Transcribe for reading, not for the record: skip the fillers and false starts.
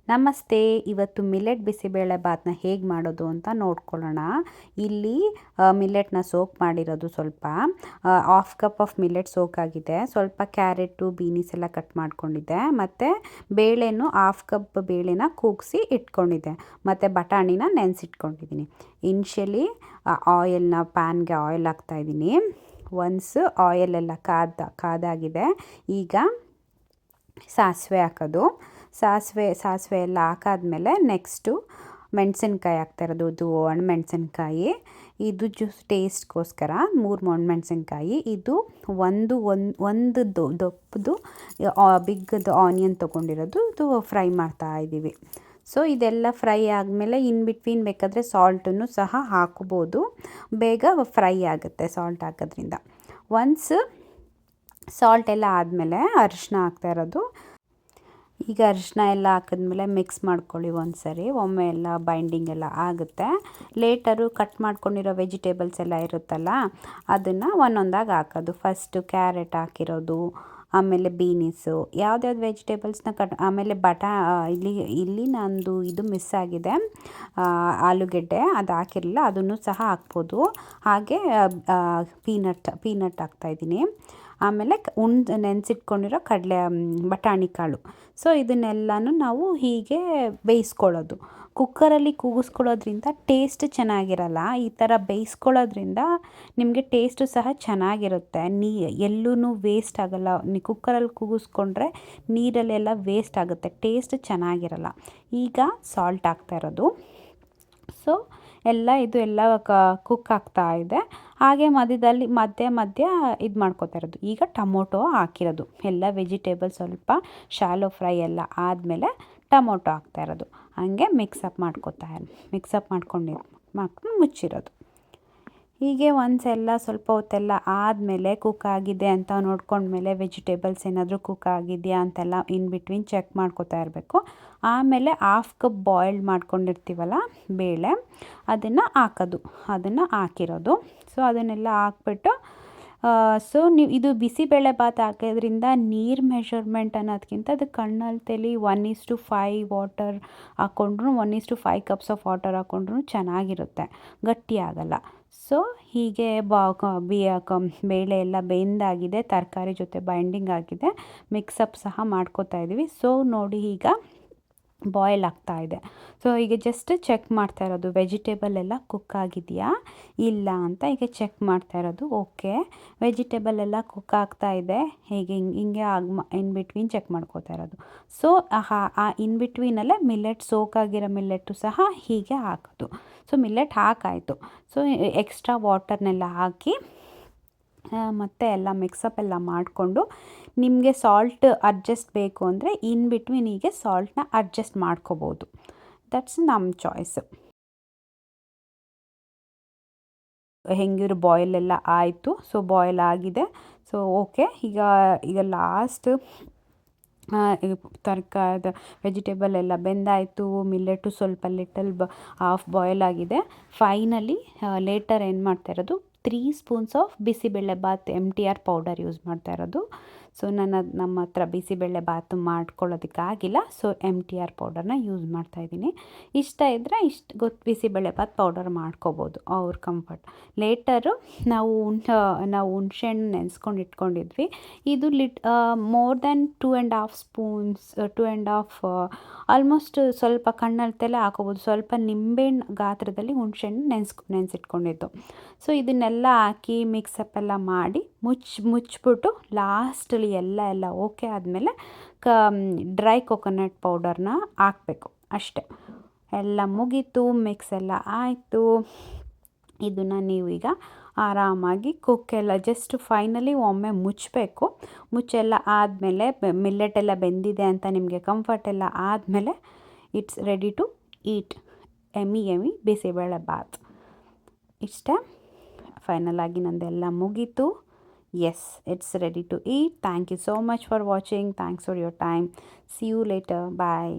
ನಮಸ್ತೆ. ಇವತ್ತು ಮಿಲೆಟ್ ಬಿಸಿಬೇಳೆ ಬಾತ್ನ ಹೇಗೆ ಮಾಡೋದು ಅಂತ ನೋಡ್ಕೊಳ್ಳೋಣ. ಇಲ್ಲಿ ಮಿಲೆಟ್ನ ಸೋಕ್ ಮಾಡಿರೋದು ಸ್ವಲ್ಪ half cup of millet soak ಆಗಿದೆ. ಸ್ವಲ್ಪ ಕ್ಯಾರೆಟು ಬೀನೀಸ್ ಎಲ್ಲ ಕಟ್ ಮಾಡ್ಕೊಂಡಿದ್ದೆ. ಮತ್ತು ಬೇಳೆನೂ ಹಾಫ್ ಕಪ್ ಬೇಳೆನ ಕೂಗಿಸಿ ಇಟ್ಕೊಂಡಿದ್ದೆ. ಮತ್ತು ಬಟಾಣಿನ ನೆನೆಸಿಟ್ಕೊಂಡಿದ್ದೀನಿ. ಇನ್ಷಿಯಲಿ ಪ್ಯಾನ್ಗೆ ಆಯಿಲ್ ಹಾಕ್ತಾಯಿದ್ದೀನಿ. ಒನ್ಸ್ ಆಯಿಲೆಲ್ಲ ಕಾದಾಗಿದೆ. ಈಗ ಸಾಸಿವೆ ಹಾಕೋದು. ಸಾಸಿವೆ ಎಲ್ಲ ಹಾಕಾದ್ಮೇಲೆ ನೆಕ್ಸ್ಟು ಮೆಣಸಿನ್ಕಾಯಿ ಹಾಕ್ತಾಯಿರೋದು. ಇದು ಒಣಮೆಣಸಿನ್ಕಾಯಿ, ಇದು ಟೇಸ್ಟ್ಗೋಸ್ಕರ 3 ಒಣಮೆಣಸಿನ್ಕಾಯಿ. ಇದು ಒಂದು ದಪ್ಪದು ಬಿಗ್ಗದು ಆನಿಯನ್ ತೊಗೊಂಡಿರೋದು. ಇದು ಫ್ರೈ ಮಾಡ್ತಾ ಇದ್ದೀವಿ. ಸೊ ಇದೆಲ್ಲ ಫ್ರೈ ಆದಮೇಲೆ ಇನ್ ಬಿಟ್ವೀನ್ ಬೇಕಾದರೆ ಸಾಲ್ಟನ್ನು ಸಹ ಹಾಕ್ಬೋದು. ಬೇಗ ಫ್ರೈ ಆಗುತ್ತೆ ಸಾಲ್ಟ್ ಹಾಕೋದ್ರಿಂದ. ಒನ್ಸ್ ಸಾಲ್ಟ್ ಎಲ್ಲ ಆದಮೇಲೆ ಅರಿಶಿನ ಹಾಕ್ತಾಯಿರೋದು. ಈಗ ಅರಿಶಿನ ಎಲ್ಲ ಹಾಕಿದ್ಮೇಲೆ ಮಿಕ್ಸ್ ಮಾಡ್ಕೊಳ್ಳಿ ಒಂದ್ಸರಿ. ಒಮ್ಮೆ ಎಲ್ಲ ಬೈಂಡಿಂಗ್ ಎಲ್ಲ ಆಗುತ್ತೆ. ಲೇಟರು ಕಟ್ ಮಾಡ್ಕೊಂಡಿರೋ ವೆಜಿಟೇಬಲ್ಸ್ ಎಲ್ಲ ಇರುತ್ತಲ್ಲ, ಅದನ್ನು ಒಂದೊಂದಾಗಿ ಹಾಕೋದು. ಫಸ್ಟು ಕ್ಯಾರೆಟ್ ಹಾಕಿರೋದು, ಆಮೇಲೆ ಬೀನೀಸು, ಯಾವ್ದ್ಯಾವ್ದು ವೆಜಿಟೇಬಲ್ಸ್ನ ಆಮೇಲೆ ಇಲ್ಲಿ ನಂದು ಇದು ಮಿಸ್ ಆಗಿದೆ, ಆಲೂಗೆಡ್ಡೆ ಅದು ಹಾಕಿರಲಿಲ್ಲ, ಅದನ್ನು ಸಹ ಹಾಕ್ಬೋದು. ಹಾಗೆ ಪೀನಟ್ ಹಾಕ್ತಾಯಿದ್ದೀನಿ. ಆಮೇಲೆ ನೆನೆಸಿಟ್ಕೊಂಡಿರೋ ಬಟಾಣಿ ಕಾಳು. ಸೊ ಇದನ್ನೆಲ್ಲನೂ ನಾವು ಹೀಗೆ ಬೇಯಿಸ್ಕೊಳ್ಳೋದು. ಕುಕ್ಕರಲ್ಲಿ ಕೂಗಿಸ್ಕೊಳ್ಳೋದ್ರಿಂದ ಟೇಸ್ಟ್ ಚೆನ್ನಾಗಿರಲ್ಲ. ಈ ಥರ ಬೇಯಿಸ್ಕೊಳ್ಳೋದ್ರಿಂದ ನಿಮಗೆ ಟೇಸ್ಟು ಸಹ ಚೆನ್ನಾಗಿರುತ್ತೆ. ಎಲ್ಲೂ ವೇಸ್ಟ್ ಆಗೋಲ್ಲ. ಕುಕ್ಕರಲ್ಲಿ ಕೂಗಿಸ್ಕೊಂಡ್ರೆ ನೀರಲ್ಲೆಲ್ಲ ವೇಸ್ಟ್ ಆಗುತ್ತೆ, ಟೇಸ್ಟ್ ಚೆನ್ನಾಗಿರಲ್ಲ. ಈಗ ಸಾಲ್ಟ್ ಹಾಕ್ತಾಯಿರೋದು. ಸೊ ಎಲ್ಲ ಕುಕ್ ಆಗ್ತಾ ಇದೆ. ಹಾಗೆ ಮಧ್ಯ ಇದು ಮಾಡ್ಕೊತಾ ಇರೋದು. ಈಗ ಟೊಮೊಟೊ ಹಾಕಿರೋದು. ಎಲ್ಲ ವೆಜಿಟೇಬಲ್ ಸ್ವಲ್ಪ ಶಾಲೋ ಫ್ರೈ ಎಲ್ಲ ಆದಮೇಲೆ ಟೊಮೊಟೊ ಹಾಕ್ತಾ ಇರೋದು. ಹಾಗೆ ಮಿಕ್ಸಪ್ ಮಾಡ್ಕೊಂಡು ಮುಚ್ಚಿರೋದು. ಹೀಗೆ ಎಲ್ಲ ಸ್ವಲ್ಪ ಹೊತ್ತೆಲ್ಲ ಆದಮೇಲೆ ಕುಕ್ ಆಗಿದೆ ಅಂತ ನೋಡ್ಕೊಂಡ್ಮೇಲೆ ವೆಜಿಟೇಬಲ್ಸ್ ಏನಾದರೂ ಕುಕ್ ಆಗಿದೆಯಾ ಅಂತೆಲ್ಲ ಇನ್ ಬಿಟ್ವೀನ್ ಚೆಕ್ ಮಾಡ್ಕೊತಾ ಇರಬೇಕು. ಆಮೇಲೆ ಹಾಫ್ ಕಪ್ ಬಾಯ್ಲ್ಡ್ ಮಾಡ್ಕೊಂಡಿರ್ತೀವಲ್ಲ ಬೇಳೆ, ಅದನ್ನು ಹಾಕಿರೋದು. ಸೊ ಅದನ್ನೆಲ್ಲ ಹಾಕ್ಬಿಟ್ಟು ಸೊ ನೀವು ಇದು ಬಿಸಿಬೇಳೆ ಬಾತ್ ಹಾಕೋದ್ರಿಂದ ನೀರು ಮೆಷರ್ಮೆಂಟ್ ಅನ್ನೋದಕ್ಕಿಂತ ಅದು ಕಣ್ಣಲ್ಲಿ 1:5 ವಾಟರ್ ಹಾಕ್ಕೊಂಡ್ರು 1:5 ಕಪ್ಸ್ ಆಫ್ ವಾಟರ್ ಹಾಕ್ಕೊಂಡ್ರು ಚೆನ್ನಾಗಿರುತ್ತೆ, ಗಟ್ಟಿ ಆಗಲ್ಲ. ಸೊ ಹೀಗೆ ಬೇಳೆ ಎಲ್ಲ ಬೆಂದಾಗಿದೆ, ತರಕಾರಿ ಜೊತೆ ಬೈಂಡಿಂಗ್ ಆಗಿದೆ, ಮಿಕ್ಸಪ್ ಸಹ ಮಾಡ್ಕೋತಾ ಇದ್ದೀವಿ. ಸೊ ನೋಡಿ ಈಗ ಬಾಯ್ಲ್ ಆಗ್ತಾ ಇದೆ. ಸೊ ಈಗ ಜಸ್ಟ್ ಚೆಕ್ ಮಾಡ್ತಾ ಇರೋದು ವೆಜಿಟೇಬಲ್ ಎಲ್ಲ ಕುಕ್ ಆಗಿದೆಯಾ ಇಲ್ಲ ಅಂತ ಈಗ ಚೆಕ್ ಮಾಡ್ತಾ ಇರೋದು. ಓಕೆ, ವೆಜಿಟೇಬಲ್ ಎಲ್ಲ ಕುಕ್ ಆಗ್ತಾ ಇದೆ. ಹೀಗೆ ಇನ್ ಬಿಟ್ವೀನ್ ಚೆಕ್ ಮಾಡ್ಕೋತಾ ಇರೋದು. ಸೊ ಆ ಇನ್ ಬಿಟ್ವೀನಲ್ಲೇ ಸೋಕಾಗಿರೋ ಮಿಲ್ಲೆಟ್ಟು ಸಹ ಹೀಗೆ ಹಾಕೋದು. ಸೊ ಮಿಲ್ಲೆಟ್ ಹಾಕಾಯಿತು. ಸೊ ಎಕ್ಸ್ಟ್ರಾ ವಾಟರ್ನೆಲ್ಲ ಹಾಕಿ ಮತ್ತು ಎಲ್ಲ ಮಿಕ್ಸಪ್ ಎಲ್ಲ ಮಾಡಿಕೊಂಡು, ನಿಮಗೆ ಸಾಲ್ಟ್ ಅಡ್ಜಸ್ಟ್ ಬೇಕು ಅಂದರೆ ಇನ್ ಬಿಟ್ವೀನ್ ಹೀಗೆ ಸಾಲ್ಟ್ನ ಅಡ್ಜಸ್ಟ್ ಮಾಡ್ಕೋಬೋದು. ದಟ್ಸ್ ನಮ್ಮ ಚಾಯ್ಸು. ಹೆಂಗಿರು ಬಾಯ್ಲ್ ಎಲ್ಲ ಆಯಿತು. ಸೊ ಬಾಯ್ಲ್ ಆಗಿದೆ. ಸೊ ಓಕೆ, ಈಗ ಲಾಸ್ಟ್ ವೆಜಿಟೇಬಲ್ ಎಲ್ಲ ಬೆಂದಾಯಿತು. ಮಿಲ್ಲೆಟು ಸ್ವಲ್ಪ ಹಾಫ್ ಬಾಯ್ಲ್ ಆಗಿದೆ. ಫೈನಲಿ ಲೇಟರ್ ಏನು ಮಾಡ್ತಾ ಇರೋದು, 3 spoons of bisi bele bath MTR powder use ಮಾಡ್ತಾ ಇರೋದು. ಸೊ ನಮ್ಮ ಹತ್ರ ಬಿಸಿಬೇಳೆ ಬಾತು ಮಾಡ್ಕೊಳ್ಳೋದಕ್ಕಾಗಿಲ್ಲ. ಸೊ MTR ಪೌಡರ್ನ ಯೂಸ್ ಮಾಡ್ತಾಯಿದ್ದೀನಿ. ಇಷ್ಟ ಇದ್ದರೆ ಬಿಸಿಬೇಳೆ ಬಾತ್ ಪೌಡರ್ ಮಾಡ್ಕೋಬೋದು, ಅವ್ರ ಕಂಫರ್ಟ್. ಲೇಟರು ನಾವು ಹುಣಸೆಹಣ್ಣು ನೆನೆಸ್ಕೊಂಡು ಇಟ್ಕೊಂಡಿದ್ವಿ. ಇದು ಮೋರ್ ದೆನ್ 2.5 ಸ್ಪೂನ್ಸ್, 2.5 ಆಲ್ಮೋಸ್ಟ್ ಸ್ವಲ್ಪ ಕಣ್ಣಲ್ತೆಲ್ಲ ಹಾಕೋಬೋದು. ಸ್ವಲ್ಪ ನಿಂಬೆಹಣ್ಣು ಗಾತ್ರದಲ್ಲಿ ಹುಣಸೆಹಣ್ಣು ನೆನೆಸಿಟ್ಕೊಂಡಿದ್ದು. ಸೊ ಇದನ್ನೆಲ್ಲ ಹಾಕಿ ಮಿಕ್ಸಪ್ ಎಲ್ಲ ಮಾಡಿ ಮುಚ್ಚಿಬಿಟ್ಟು ಲಾಸ್ಟಲ್ಲಿ ಎಲ್ಲ ಓಕೆ ಆದಮೇಲೆ ಡ್ರೈ ಕೊಕೊನಟ್ ಪೌಡರ್ನ ಹಾಕಬೇಕು ಅಷ್ಟೆ. ಎಲ್ಲ ಮುಗೀತು, ಮಿಕ್ಸ್ ಎಲ್ಲ ಆಯಿತು. ಇದನ್ನು ನೀವೀಗ ಆರಾಮಾಗಿ ಕುಕ್ಕೆಲ್ಲ ಜಸ್ಟ್ ಫೈನಲಿ ಒಮ್ಮೆ ಮುಚ್ಚಬೇಕು. ಮುಚ್ಚೆಲ್ಲ ಆದಮೇಲೆ ಮಿಲ್ಲೆಟೆಲ್ಲ ಬೆಂದಿದೆ ಅಂತ ನಿಮಗೆ ಕಂಫರ್ಟ್ ಎಲ್ಲ ಆದಮೇಲೆ ಇಟ್ಸ್ ರೆಡಿ ಟು ಈಟ್. ಎಮ್ಮಿ ಬಿಸಿಬೇಳೆ ಬಾತ್ ಇಷ್ಟೇ. ಫೈನಲ್ ಆಗಿ ನಂದೆಲ್ಲ ಮುಗೀತು. Yes, it's ready to eat. Thank you so much for watching. Thanks for your time. See you later. Bye.